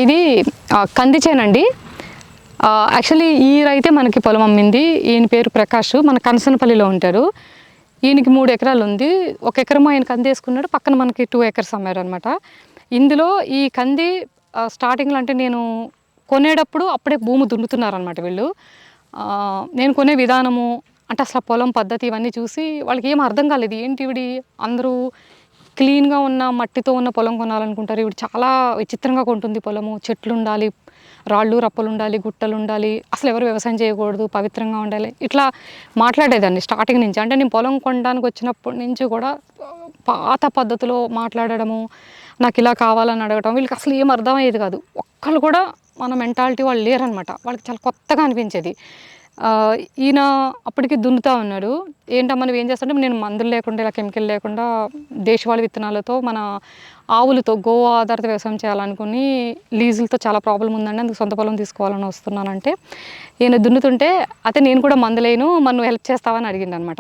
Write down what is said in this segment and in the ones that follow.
ఇది కంది చేనండి. యాక్చువల్లీ ఈ రైతే మనకి పొలం అమ్మింది. ఈయన పేరు ప్రకాష్, మన కనసనపల్లిలో ఉంటారు. ఈయనకి 3 ఎకరాలు ఉంది. 1 ఎకరం ఆయన కంది వేసుకున్నాడు, పక్కన మనకి 2 ఎకర్స్ అమ్మారు అనమాట. ఇందులో ఈ కంది స్టార్టింగ్లో అంటే నేను కొనేటప్పుడు అప్పుడే భూమి దున్నుతున్నారనమాట వీళ్ళు. నేను కొనే విధానము అంటే అసలు పొలం పద్ధతి ఇవన్నీ చూసి వాళ్ళకి ఏం అర్థం కాలేదు. ఏంటి ఇవిడి అందరూ క్లీన్గా ఉన్న మట్టితో ఉన్న పొలం కొనాలనుకుంటారు, ఇవి చాలా విచిత్రంగా కొంటుంది పొలము, చెట్లు ఉండాలి, రాళ్ళు రప్పలు ఉండాలి, గుట్టలు ఉండాలి, అసలు ఎవరు వ్యవసాయం చేయకూడదు, పవిత్రంగా ఉండాలి, ఇట్లా మాట్లాడేదాన్ని స్టార్టింగ్ నుంచి. అంటే నేను పొలం కొనడానికి వచ్చినప్పటి నుంచి కూడా పాత పద్ధతిలో మాట్లాడడము, నాకు ఇలా కావాలని అడగటం, వీళ్ళకి అసలు ఏం అర్థమయ్యేది కాదు. ఒక్కళ్ళు కూడా మన మెంటాలిటీ వాళ్ళు లేరనమాట. వాళ్ళకి చాలా కొత్తగా అనిపించేది. ఈయన అప్పటికి దున్నుతా ఉన్నాడు. ఏంటమ్మా నువ్వు ఏం చేస్తాడంటే, నేను మందులు లేకుండా ఇలా కెమికల్ లేకుండా దేశవాళీ విత్తనాలతో మన ఆవులతో గో ఆధారిత వ్యవసాయం చేయాలనుకుని లీజులతో చాలా ప్రాబ్లం ఉందండి, అందుకు సొంత పొలం తీసుకోవాలని వస్తున్నానంటే, ఈయన దున్నుతుంటే అయితే నేను కూడా మందులేను, మనం హెల్ప్ చేస్తావని అడిగిండు అనమాట.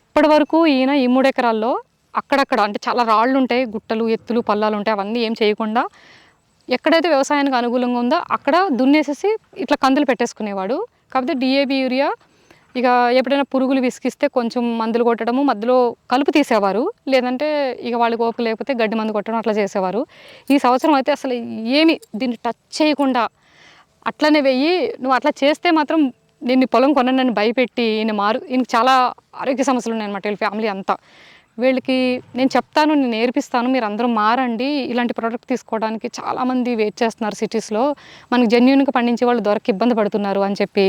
ఇప్పటి వరకు ఈయన ఈ 3 ఎకరాల్లో అక్కడక్కడ అంటే చాలా రాళ్ళు ఉంటాయి, గుట్టలు ఎత్తులు పల్లాలు ఉంటాయి, అవన్నీ ఏం చేయకుండా ఎక్కడైతే వ్యవసాయానికి అనుకూలంగా ఉందో అక్కడ దున్నేసేసి ఇట్లా కందులు పెట్టేసుకునేవాడు. కాకపోతే డిఏపి యూరియా ఇక ఎప్పుడైనా పురుగులు విసిగిస్తే కొంచెం మందులు కొట్టడము, మధ్యలో కలుపు తీసేవారు, లేదంటే ఇక వాళ్ళకి ఓపిక లేకపోతే గడ్డి మందు కొట్టడం అట్లా చేసేవారు. ఈ సంవత్సరం అయితే అసలు ఏమి దీన్ని టచ్ చేయకుండా అట్లనే వెయ్యి, నువ్వు అట్లా చేస్తే మాత్రం నేను పొలం కొనని భయపెట్టి ఈయనకి చాలా ఆరోగ్య సమస్యలు ఉన్నాయన్నమాట, వీళ్ళ ఫ్యామిలీ అంతా. వీళ్ళకి నేను చెప్తాను, నేను నేర్పిస్తాను, మీరు అందరూ మారండి, ఇలాంటి ప్రోడక్ట్ తీసుకోవడానికి చాలామంది వెయిట్ చేస్తున్నారు సిటీస్లో, మనకి జెన్యూన్గా పండించే వాళ్ళు దొరక ఇబ్బంది పడుతున్నారు అని చెప్పి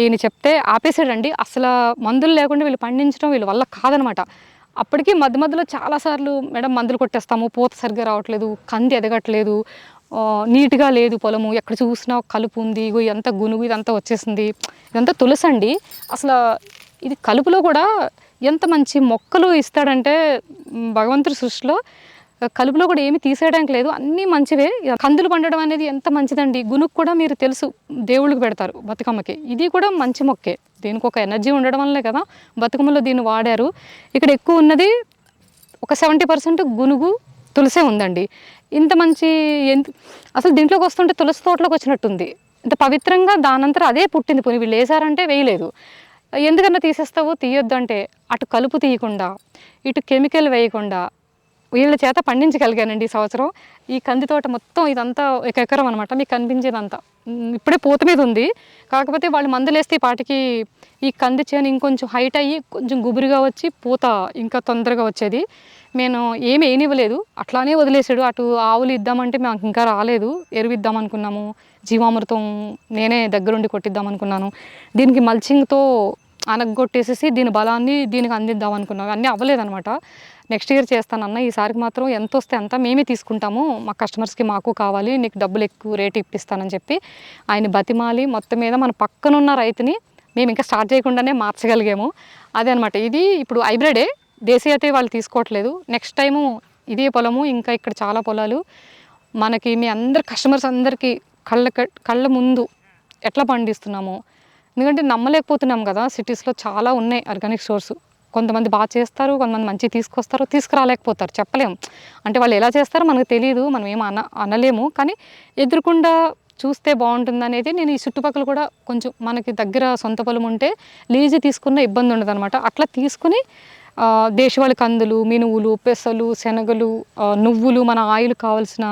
ఈయన చెప్తే ఆపేసాడండి. అసలు మందులు లేకుండా వీళ్ళు పండించడం వీళ్ళ వల్ల కాదనమాట. అప్పటికి మధ్య మధ్యలో చాలాసార్లు మేడం మందులు కొట్టేస్తాము, పూత సరిగ్గా రావట్లేదు, కంది ఎదగట్లేదు, నీట్గా లేదు పొలము, ఎక్కడ చూసినా కలుపు ఉంది, ఇదంతా గునుగు ఇదంతా వచ్చేసింది, ఇదంతా తులసండి. అసలు ఇది కలుపులో కూడా ఎంత మంచి మొక్కలు ఇస్తాడంటే భగవంతుడి సృష్టిలో కలుపులో కూడా ఏమి తీసేయడానికి లేదు, అన్నీ మంచివే. కందులు పండడం అనేది ఎంత మంచిదండి. గునుకు కూడా మీరు తెలుసు దేవుళ్ళకి పెడతారు బతుకమ్మకి, ఇది కూడా మంచి మొక్కే, దీనికి ఒక ఎనర్జీ ఉండడం వల్లే కదా బతుకమ్మలో దీన్ని వాడారు. ఇక్కడ ఎక్కువ ఉన్నది ఒక 70% గునుగు తులసే ఉందండి. ఇంత మంచి అసలు దీంట్లోకి వస్తుంటే తులసి తోటలోకి వచ్చినట్టుంది, ఇంత పవిత్రంగా దానంతరం అదే పుట్టింది. పోనీ వీళ్ళు వేసారంటే వేయలేదు, ఎందుకన్నా తీసేస్తావు, తీయొద్దు అంటే అటు కలుపు తీయకుండా ఇటు కెమికల్ వేయకుండా వీళ్ళ చేత పండించగలిగానండి ఈ సంవత్సరం. ఈ కంది తోట మొత్తం ఇదంతా 1 ఎకరం అనమాట, మీకు కనిపించేదంతా ఇప్పుడే పూత మీద ఉంది. కాకపోతే వాళ్ళు మందులేస్తే ఈ పాటికి ఈ కంది చేను ఇంకొంచెం హైట్ అయ్యి కొంచెం గుబురుగా వచ్చి పూత ఇంకా తొందరగా వచ్చేది. నేను ఏమి వేయనివ్వలేదు, అట్లానే వదిలేసాడు. అటు ఆవులు ఇద్దామంటే మాకు ఇంకా రాలేదు, ఎరువు ఇద్దాం అనుకున్నాము, జీవామృతం నేనే దగ్గరుండి కొట్టిద్దాం అనుకున్నాను, దీనికి మల్చింగ్తో అనగొట్టేసేసి దీని బలాన్ని దీనికి అందిద్దాం అనుకున్నాను, అన్నీ అవ్వలేదనమాట. నెక్స్ట్ ఇయర్ చేస్తానన్న, ఈసారికి మాత్రం ఎంత వస్తే అంత మేమే తీసుకుంటాము, మా కస్టమర్స్కి మాకు కావాలి, నీకు డబ్బులు ఎక్కువ రేటు ఇప్పిస్తానని చెప్పి ఆయన బతిమాలి మొత్తం మీద మన పక్కనున్న రైతుని మేము ఇంకా స్టార్ట్ చేయకుండానే మార్చగలిగాము. అదే అనమాట. ఇది ఇప్పుడు హైబ్రిడే, దేశీయ అయితే వాళ్ళు తీసుకోవట్లేదు. నెక్స్ట్ టైము ఇదే పొలము, ఇంకా ఇక్కడ చాలా పొలాలు మనకి మీ అందరు కస్టమర్స్ అందరికీ కళ్ళ ముందు ఎట్లా పండిస్తున్నాము, ఎందుకంటే నమ్మలేకపోతున్నాం కదా, సిటీస్లో చాలా ఉన్నాయి ఆర్గానిక్ స్టోర్స్. కొంతమంది బాగా చేస్తారు, కొంతమంది మంచిగా తీసుకొస్తారు, తీసుకురాలేకపోతారు, చెప్పలేము. అంటే వాళ్ళు ఎలా చేస్తారో మనకు తెలియదు, మనం ఏం అనలేము. కానీ ఎదురుకుండా చూస్తే బాగుంటుంది అనేది నేను ఈ చుట్టుపక్కల కూడా కొంచెం మనకి దగ్గర సొంత పొలం ఉంటే లీజు తీసుకున్న ఇబ్బంది ఉండదు అనమాట. అట్లా తీసుకుని దేశవాళీ కందులు, మినువులు, పెసలు, శనగలు, నువ్వులు, మన ఆయిల్ కావాల్సిన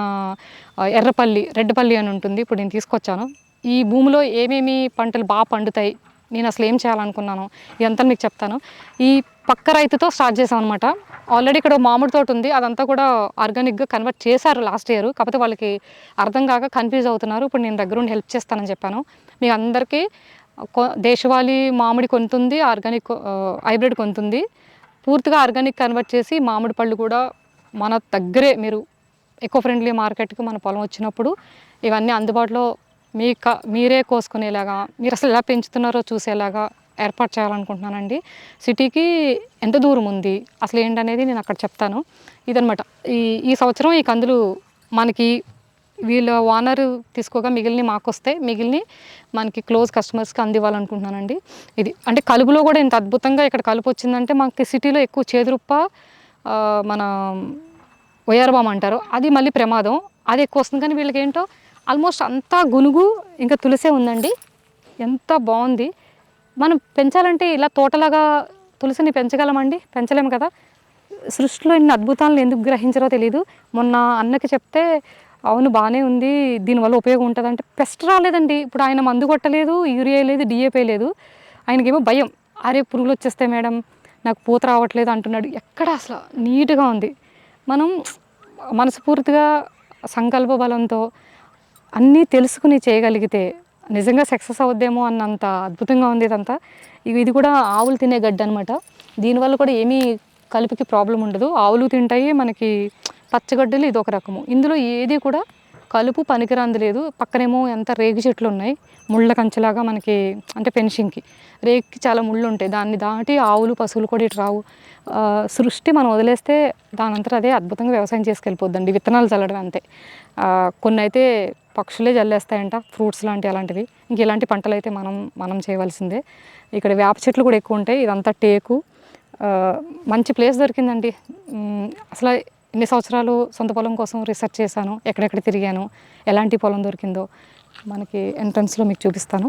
ఎర్రపల్లి, రెడ్డపల్లి అని ఉంటుంది, ఇప్పుడు నేను తీసుకొచ్చాను. ఈ భూమిలో ఏమేమి పంటలు బాగా పండుతాయి, నేను అసలు ఏం చేయాలనుకున్నాను ఇదంతా మీకు చెప్తాను. ఈ పక్క రైతుతో స్టార్ట్ చేసాం అనమాట. ఆల్రెడీ ఇక్కడ మామిడి తోట ఉంది, అదంతా కూడా ఆర్గానిక్గా కన్వర్ట్ చేశారు లాస్ట్ ఇయర్. కాకపోతే వాళ్ళకి అర్థం కాక కన్ఫ్యూజ్ అవుతున్నారు. ఇప్పుడు నేను దగ్గరుండి హెల్ప్ చేస్తానని చెప్పాను. మీ అందరికీ దేశవాళీ మామిడి కొంటుంది, ఆర్గానిక్ హైబ్రిడ్ కొంటుంది. పూర్తిగా ఆర్గానిక్ కన్వర్ట్ చేసి మామిడి పళ్ళు కూడా మన దగ్గరే, మీరు ఎకో ఫ్రెండ్లీ మార్కెట్కి మన పొలం వచ్చినప్పుడు ఇవన్నీ అందుబాటులో మీరే కోసుకునేలాగా, మీరు అసలు ఎలా పెంచుతున్నారో చూసేలాగా ఏర్పాటు చేయాలనుకుంటున్నానండి. సిటీకి ఎంత దూరం ఉంది అసలు ఏంటనేది నేను అక్కడ చెప్తాను. ఇదనమాట. ఈ సంవత్సరం ఈ కందులు మనకి వీళ్ళ ఓనర్ తీసుకోగా మిగిలిన మాకు వస్తే మిగిలిన మనకి క్లోజ్ కస్టమర్స్కి అందివ్వాలనుకుంటున్నానండి. ఇది అంటే కలుపులో కూడా ఇంత అద్భుతంగా ఇక్కడ కలుపు వచ్చిందంటే, మాకు సిటీలో ఎక్కువ చేదురుప్ప, మన ఒయ్యారబామ్ అంటారు, అది మళ్ళీ ప్రమాదం, అది ఎక్కువ వస్తుంది. కానీ వీళ్ళకి ఏంటో ఆల్మోస్ట్ అంతా గునుగు ఇంకా తులసే ఉందండి. ఎంత బాగుంది. మనం పెంచాలంటే ఇలా తోటలాగా తులసిని పెంచగలమండి? పెంచలేము కదా. సృష్టిలో ఇన్ని అద్భుతాలను ఎందుకు గ్రహించారో తెలీదు. మొన్న అన్నకి చెప్తే అవును బాగానే ఉంది, దీనివల్ల ఉపయోగం ఉంటుందంటే పెస్ట్ రాలేదండి. ఇప్పుడు ఆయన మందు కొట్టలేదు, యూరియా లేదు, డిఏపీ లేదు. ఆయనకేమో భయం, అరే పురుగులు వచ్చేస్తాయి మేడం, నాకు పూత రావట్లేదు అంటున్నాడు. ఎక్కడ అసలు నీట్గా ఉంది. మనం మనస్ఫూర్తిగా సంకల్ప బలంతో అన్నీ తెలుసుకుని చేయగలిగితే నిజంగా సక్సెస్ అవుద్దేమో అన్నంత అద్భుతంగా ఉంది ఇదంతా. ఇది కూడా ఆవులు తినే గడ్డి అనమాట. దీనివల్ల కూడా ఏమీ కలుపుకి ప్రాబ్లం ఉండదు. ఆవులు తింటాయి, మనకి పచ్చగడ్డలు ఇది ఒక రకము. ఇందులో ఏది కూడా కలుపు పనికిరాంది లేదు. పక్కనేమో ఎంత రేగి చెట్లు ఉన్నాయి, ముళ్ళ కంచెలాగా మనకి, అంటే ఫెన్షింగ్కి రేగికి చాలా ముళ్ళు ఉంటాయి. దాన్ని దాటి ఆవులు పశువులు కూడా ఇటు రావు. సృష్టి మనం వదిలేస్తే దానంతట అదే అద్భుతంగా వ్యవసాయం చేసుకెళ్ళిపోద్దండి. విత్తనాలు చల్లడం అంతే. కొన్ని అయితే పక్షులే జల్లేస్తాయంట, ఫ్రూట్స్ లాంటి అలాంటివి. ఇంక ఇలాంటి పంటలు అయితే మనం చేయవలసిందే. ఇక్కడ వేప చెట్లు కూడా ఎక్కువ ఉంటాయి. ఇదంతా టేకు. మంచి ప్లేస్ దొరికిందండి. అసలు ఎన్ని సంవత్సరాలు సొంత పొలం కోసం రీసెర్చ్ చేశాను, ఎక్కడెక్కడ తిరిగాను, ఎలాంటి పొలం దొరికిందో మనకి ఎంట్రన్స్లో మీకు చూపిస్తాను.